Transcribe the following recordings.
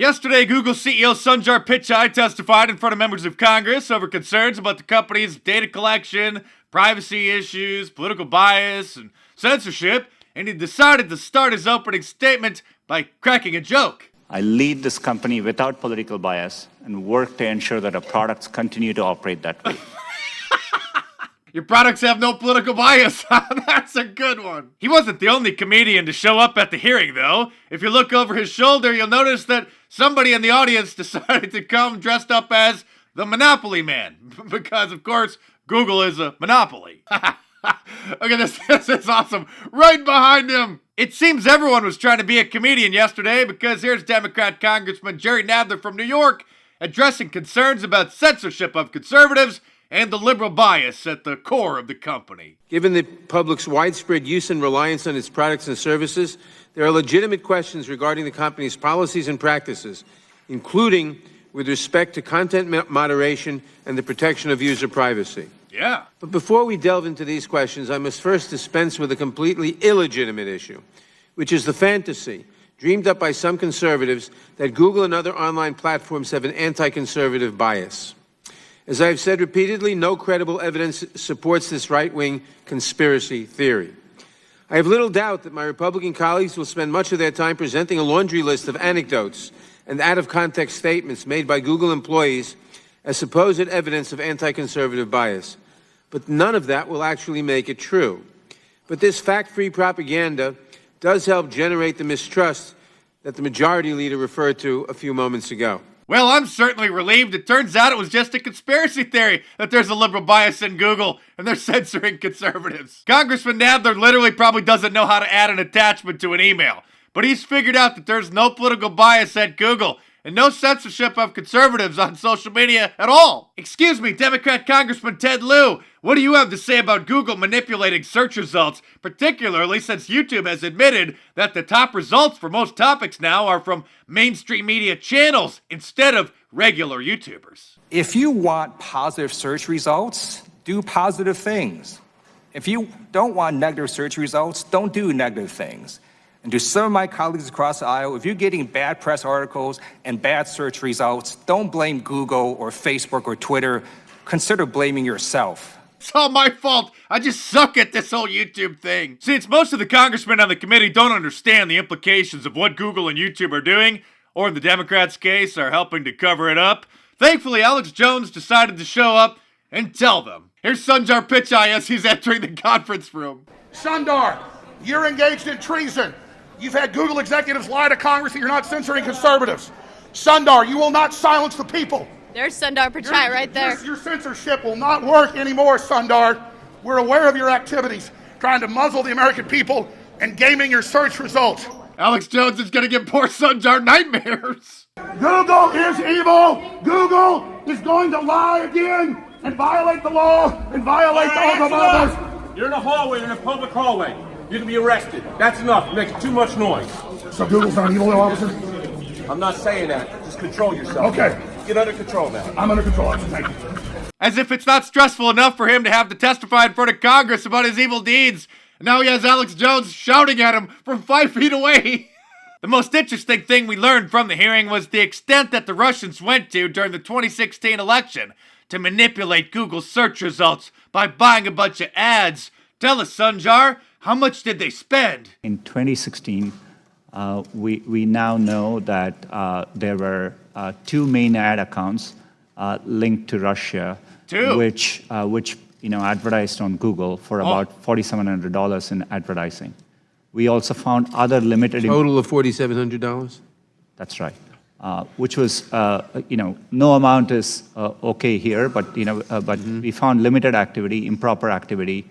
Yesterday, Google CEO Sundar Pichai testified in front of members of Congress over concerns about the company's data collection, privacy issues, political bias, and censorship, and he decided to start his opening statement by cracking a joke. I lead this company without political bias and work to ensure that our products continue to operate that way. Your products have no political bias. That's a good one. He wasn't the only comedian to show up at the hearing, though. If you look over his shoulder, you'll notice that somebody in the audience decided to come dressed up as the Monopoly Man. Because, of course, Google is a monopoly. Okay, this is awesome. Right behind him. It seems everyone was trying to be a comedian yesterday because here's Democrat Congressman Jerry Nadler from New York addressing concerns about censorship of conservatives and the liberal bias at the core of the company. Given the public's widespread use and reliance on its products and services, there are legitimate questions regarding the company's policies and practices, including with respect to content moderation and the protection of user privacy. Yeah. But before we delve into these questions, I must first dispense with a completely illegitimate issue, which is the fantasy dreamed up by some conservatives that Google and other online platforms have an anti-conservative bias. As I have said repeatedly, no credible evidence supports this right-wing conspiracy theory. I have little doubt that my Republican colleagues will spend much of their time presenting a laundry list of anecdotes and out-of-context statements made by Google employees as supposed evidence of anti-conservative bias. But none of that will actually make it true. But this fact-free propaganda does help generate the mistrust that the majority leader referred to a few moments ago. Well, I'm certainly relieved. It turns out it was just a conspiracy theory that there's a liberal bias in Google and they're censoring conservatives. Congressman Nadler literally probably doesn't know how to add an attachment to an email, but he's figured out that there's no political bias at Google and no censorship of conservatives on social media at all. Excuse me, Democrat Congressman Ted Lieu, what do you have to say about Google manipulating search results, particularly since YouTube has admitted that the top results for most topics now are from mainstream media channels instead of regular YouTubers? If you want positive search results, do positive things. If you don't want negative search results, don't do negative things. And to some of my colleagues across the aisle, if you're getting bad press articles and bad search results, don't blame Google or Facebook or Twitter. Consider blaming yourself. It's all my fault. I just suck at this whole YouTube thing. Since most of the congressmen on the committee don't understand the implications of what Google and YouTube are doing, or in the Democrats' case, are helping to cover it up, thankfully Alex Jones decided to show up and tell them. Here's Sundar Pichai as he's entering the conference room. Sundar, you're engaged in treason. You've had Google executives lie to Congress that you're not censoring conservatives. Sundar, you will not silence the people. There's Sundar Pichai right there. Your censorship will not work anymore, Sundar. We're aware of your activities, trying to muzzle the American people and gaming your search results. Alex Jones is going to give poor Sundar nightmares. Google is evil. Google is going to lie again and violate the law and violate the oath of office. You're in a hallway, you're in a public hallway. You can be arrested. That's enough. You're making too much noise. So Google's not evil, officer? I'm not saying that. Just control yourself. Okay. Get under control now. I'm under control, officer. Thank you. As if it's not stressful enough for him to have to testify in front of Congress about his evil deeds. Now he has Alex Jones shouting at him from 5 feet away. The most interesting thing we learned from the hearing was the extent that the Russians went to during the 2016 election to manipulate Google's search results by buying a bunch of ads. Tell us, Sundar, how much did they spend? In 2016, we now know that there were 2 main ad accounts linked to Russia, which advertised on Google for about $4,700 in advertising. We also found other limited... Total of $4,700? That's right. Which was, no amount is okay here, but, we found limited activity, improper activity.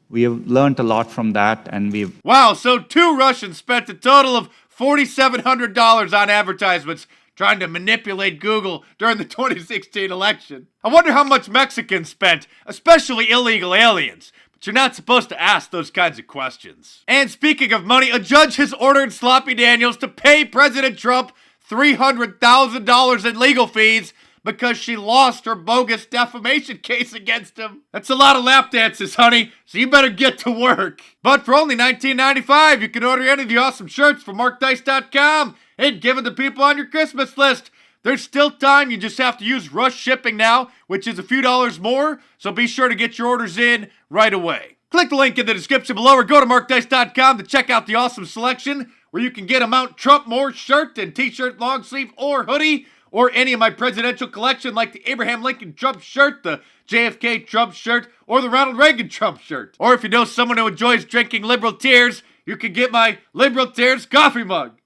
We have learned a lot from that, and we've... Wow, so 2 Russians spent a total of $4,700 on advertisements trying to manipulate Google during the 2016 election. I wonder how much Mexicans spent, especially illegal aliens. But you're not supposed to ask those kinds of questions. And speaking of money, a judge has ordered Sloppy Daniels to pay President Trump $300,000 in legal fees because she lost her bogus defamation case against him. That's a lot of lap dances, honey, so you better get to work. But for only $19.95, you can order any of the awesome shirts from MarkDice.com and give them to people on your Christmas list. There's still time. You just have to use rush shipping now, which is a few dollars more, so be sure to get your orders in right away. Click the link in the description below or go to MarkDice.com to check out the awesome selection where you can get a Mount Trumpmore shirt and t-shirt, long sleeve, or hoodie, or any of my presidential collection like the Abraham Lincoln Trump shirt, the JFK Trump shirt, or the Ronald Reagan Trump shirt. Or if you know someone who enjoys drinking liberal tears, you can get my Liberal Tears coffee mug.